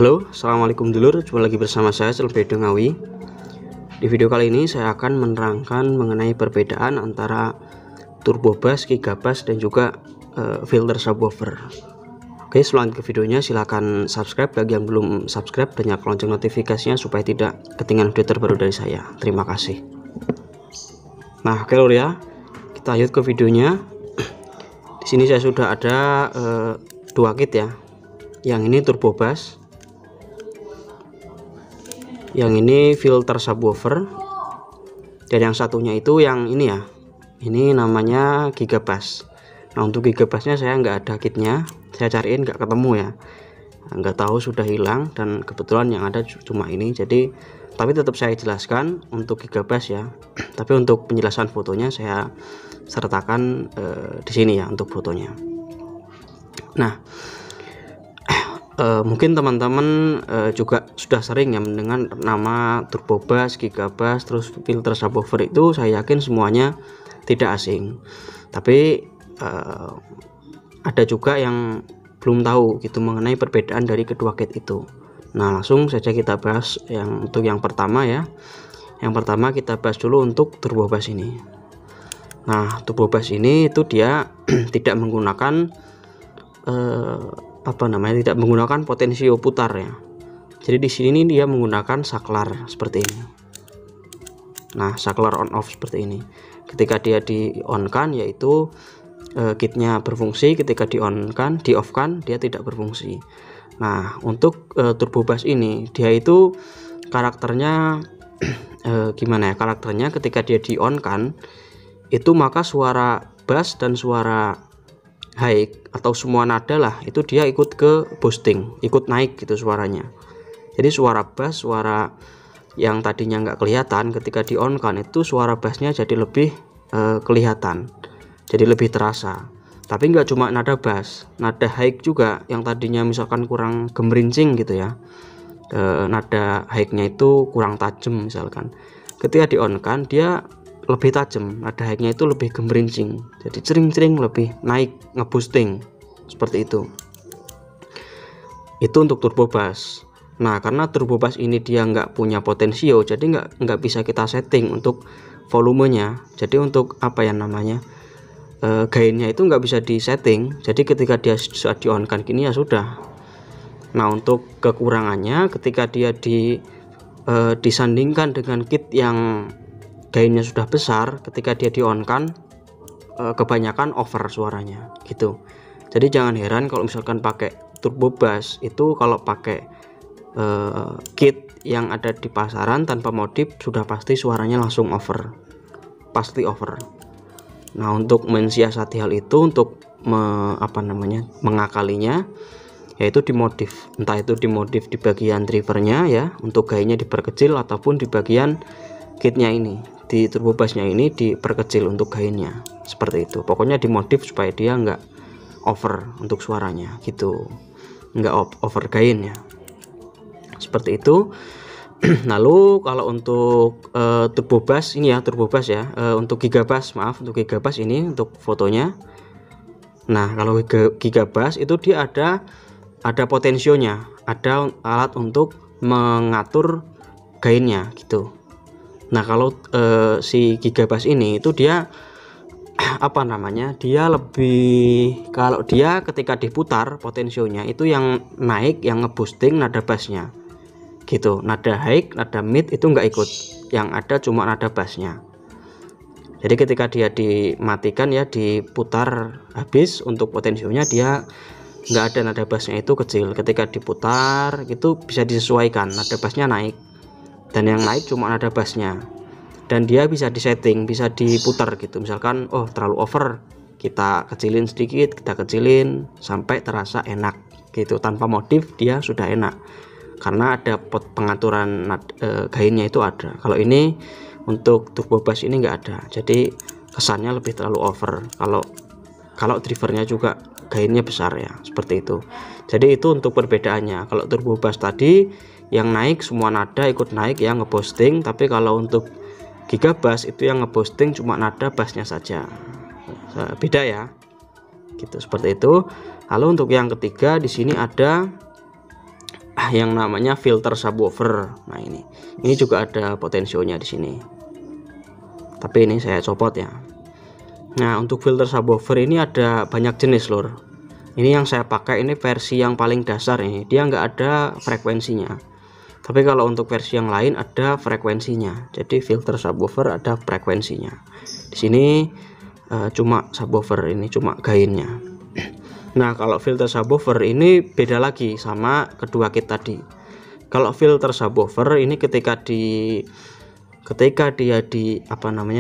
Halo, assalamualaikum dulur. Jumpa lagi bersama saya Selbedo Ngawi. Di video kali ini saya akan menerangkan mengenai perbedaan antara turbo bass, gigabass, dan juga filter subwoofer. Oke, sebelum ke videonya silahkan subscribe bagi yang belum subscribe dan nyalakan lonceng notifikasinya supaya tidak ketinggalan video terbaru dari saya. Terima kasih. Nah, oke lur ya, kita lanjut ke videonya. Di sini saya sudah ada dua kit ya. Yang ini turbo bass, yang ini filter subwoofer, dan yang satunya itu yang ini ya, ini namanya gigabass. Nah, untuk gigabassnya saya nggak ada kitnya, saya cariin nggak ketemu ya, nggak tahu sudah hilang, dan kebetulan yang ada cuma ini. Jadi tapi tetap saya jelaskan untuk gigabass ya, tapi untuk penjelasan fotonya saya sertakan di sini ya untuk fotonya. Nah, mungkin teman-teman juga sudah sering ya mendengar nama turbo bass, gigabass, terus filter subwoofer. Itu saya yakin semuanya tidak asing, tapi ada juga yang belum tahu gitu mengenai perbedaan dari kedua kit itu. Nah, langsung saja kita bahas untuk yang pertama ya. Yang pertama kita bahas dulu untuk turbo bass ini. Nah, turbo bass ini itu dia tidak menggunakan tidak menggunakan potensio putar ya. Jadi di sini dia menggunakan saklar seperti ini. Nah, saklar on off seperti ini. Ketika dia di on kan, yaitu kitnya berfungsi. Ketika di on kan, di off kan, dia tidak berfungsi. Nah, untuk turbo bass ini dia itu karakternya gimana ya? Karakternya ketika dia di on kan, itu maka suara bass dan suara high atau semua nada lah itu dia ikut ke boosting, ikut naik gitu suaranya. Jadi suara bass, suara yang tadinya nggak kelihatan ketika di on kan, itu suara bassnya jadi lebih kelihatan, jadi lebih terasa. Tapi nggak cuma nada bass, nada high juga yang tadinya misalkan kurang gemerincing gitu ya, nada high-nya itu kurang tajam misalkan, ketika di on kan dia lebih tajam, nada high-nya itu lebih gemerincing, jadi cering-cering lebih naik, ngeboosting seperti itu. Itu untuk turbo bass. Nah, karena turbo bass ini dia nggak punya potensio, jadi nggak bisa kita setting untuk volumenya. Jadi untuk apa ya namanya, gainnya itu nggak bisa disetting. Jadi ketika dia sudah di on kan gini ya sudah. Nah, untuk kekurangannya ketika dia disandingkan dengan kit yang gainnya sudah besar, ketika dia di on kan kebanyakan over suaranya gitu. Jadi jangan heran kalau misalkan pakai turbo bass itu, kalau pakai kit yang ada di pasaran tanpa modif, sudah pasti suaranya langsung over, pasti over. Nah, untuk mensiasati hal itu, untuk mengakalinya, yaitu dimodif. Entah itu dimodif di bagian drivernya ya, untuk gainnya diperkecil, ataupun di bagian kitnya ini, di turbo bassnya ini diperkecil untuk gainnya seperti itu. Pokoknya dimodif supaya dia nggak over untuk suaranya gitu, nggak over gain ya, seperti itu. Lalu kalau untuk turbo bass ini ya, turbo bass ya, untuk gigabass, maaf, untuk gigabass ini untuk fotonya. Nah, kalau gigabass itu dia ada potensionya, ada alat untuk mengatur gainnya gitu. Nah, kalau si gigabass ini itu dia dia lebih, kalau dia ketika diputar potensionya itu yang naik, yang ngeboosting nada bassnya gitu. Nada high, nada mid itu nggak ikut, yang ada cuma nada bassnya. Jadi ketika dia dimatikan ya, diputar habis untuk potensionya, dia nggak ada nada bassnya itu kecil. Ketika diputar itu bisa disesuaikan, nada bassnya naik, dan yang naik cuma nada bassnya, dan dia bisa disetting, bisa diputar gitu. Misalkan oh terlalu over, kita kecilin sedikit, kita kecilin sampai terasa enak gitu. Tanpa modif dia sudah enak karena ada pengaturan gainnya itu ada. Kalau ini untuk turbo bass ini nggak ada, jadi kesannya lebih terlalu over. Kalau drivernya juga gainnya besar ya, seperti itu. Jadi itu untuk perbedaannya. Kalau turbo bass tadi yang naik semua nada ikut naik ya, ngeboosting. Tapi kalau untuk gigabass itu yang ngeboosting cuma nada bassnya saja, beda ya gitu, seperti itu. Lalu untuk yang ketiga di sini ada yang namanya filter subwoofer. Nah, ini juga ada potensionya di sini, tapi ini saya copot ya. Nah, untuk filter subwoofer ini ada banyak jenis lur. Ini yang saya pakai ini versi yang paling dasar, ini dia nggak ada frekuensinya, tapi kalau untuk versi yang lain ada frekuensinya. Jadi filter subwoofer ada frekuensinya. Di sini cuma subwoofer, ini cuma gainnya. Nah, kalau filter subwoofer ini beda lagi sama kedua kit tadi. Kalau filter subwoofer ini ketika dia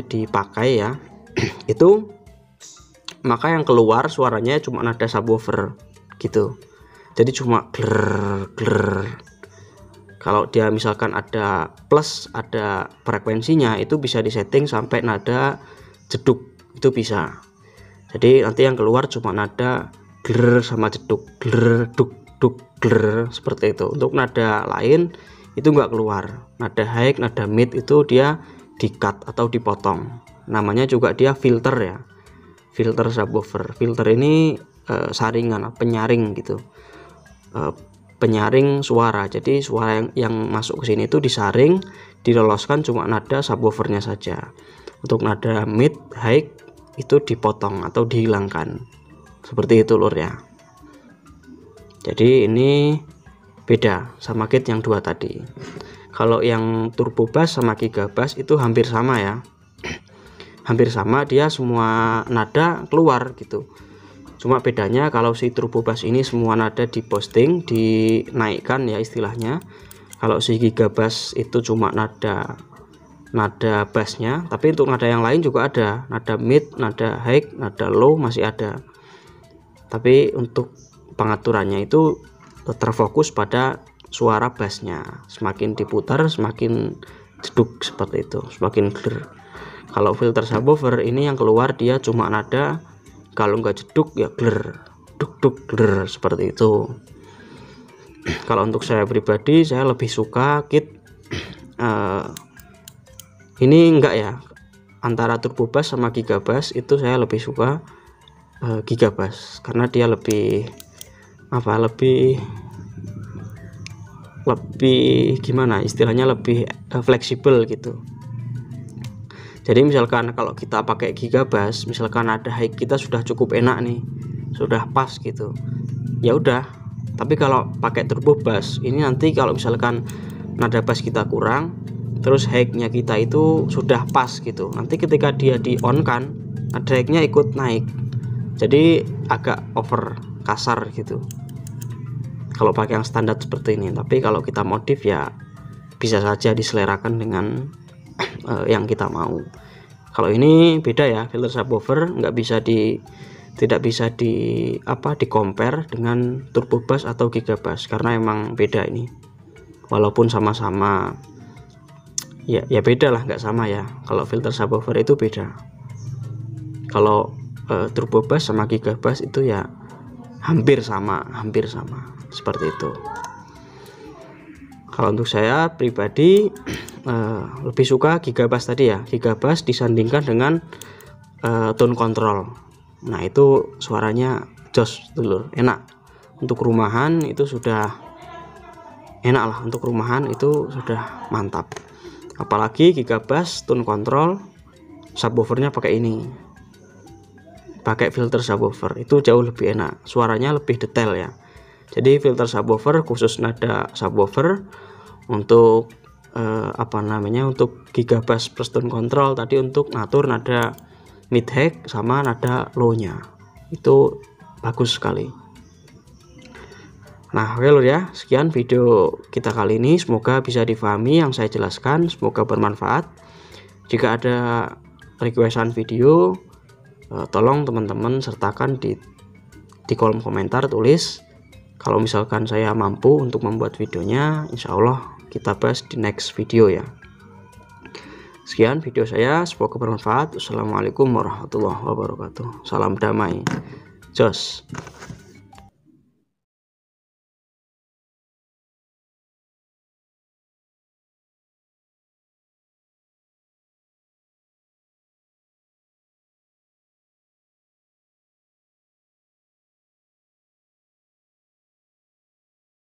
dipakai ya, itu maka yang keluar suaranya cuma nada subwoofer gitu. Jadi cuma gler gler. Kalau dia misalkan ada plus, ada frekuensinya, itu bisa disetting sampai nada jeduk, itu bisa. Jadi nanti yang keluar cuma nada gler sama jeduk, gler duk duk gler, seperti itu. Untuk nada lain itu nggak keluar. Nada high, nada mid itu dia di cut atau dipotong. Namanya juga dia filter ya, filter subwoofer. Filter ini saringan, penyaring gitu, penyaring suara. Jadi suara yang masuk ke sini itu disaring, diloloskan cuma nada subwoofernya saja. Untuk nada mid, high itu dipotong atau dihilangkan, seperti itu lur ya. Jadi ini beda sama kit yang dua tadi. Kalau yang turbo bass sama gigabass itu hampir sama ya, hampir sama, dia semua nada keluar gitu. Cuma bedanya kalau si turbo bass ini semua nada diposting, dinaikkan ya istilahnya. Kalau si gigabass itu cuma nada bassnya, tapi untuk nada yang lain juga ada, nada mid, nada high, nada low masih ada. Tapi untuk pengaturannya itu terfokus pada suara bassnya. Semakin diputar semakin jeduk, seperti itu, semakin gler. Kalau filter subwoofer ini yang keluar dia cuma nada, kalau nggak jeduk ya gler, duk duk gler, seperti itu. Kalau untuk saya pribadi, saya lebih suka kit ini enggak ya, antara turbo bass sama gigabass itu saya lebih suka gigabass, karena dia lebih gimana istilahnya, lebih fleksibel gitu. Jadi misalkan kalau kita pakai gigabass, misalkan ada high kita sudah cukup enak nih, sudah pas gitu, ya udah. Tapi kalau pakai turbo bass ini nanti kalau misalkan nada bass kita kurang, terus high-nya kita itu sudah pas gitu, nanti ketika dia di on kan, nada high-nya ikut naik, jadi agak over, kasar gitu kalau pakai yang standar seperti ini. Tapi kalau kita modif ya bisa saja diselerakan dengan yang kita mau. Kalau ini beda ya, filter subwoofer tidak bisa di compare dengan turbo bass atau gigabass, karena emang beda ini. Walaupun sama-sama ya beda lah, nggak sama ya. Kalau filter subwoofer itu beda. Kalau turbo bass sama gigabass itu ya hampir sama seperti itu. Kalau untuk saya pribadi lebih suka gigabass tadi ya, gigabass disandingkan dengan tone control. Nah itu suaranya jos dulu, enak. Untuk rumahan itu sudah enak lah, untuk rumahan itu sudah mantap. Apalagi gigabass tone control, subwoofernya pakai ini, pakai filter subwoofer, itu jauh lebih enak, suaranya lebih detail ya. Jadi filter subwoofer khusus nada subwoofer, untuk untuk gigabass plus tone control tadi untuk ngatur nada mid high sama nada low nya, itu bagus sekali. Nah oke lur ya, sekian video kita kali ini, semoga bisa difahami yang saya jelaskan, semoga bermanfaat. Jika ada requestan video, tolong teman-teman sertakan di kolom komentar, tulis. Kalau misalkan saya mampu untuk membuat videonya, insya Allah kita bahas di next video ya. Sekian video saya, semoga bermanfaat. Assalamualaikum warahmatullahi wabarakatuh. Salam damai, jos.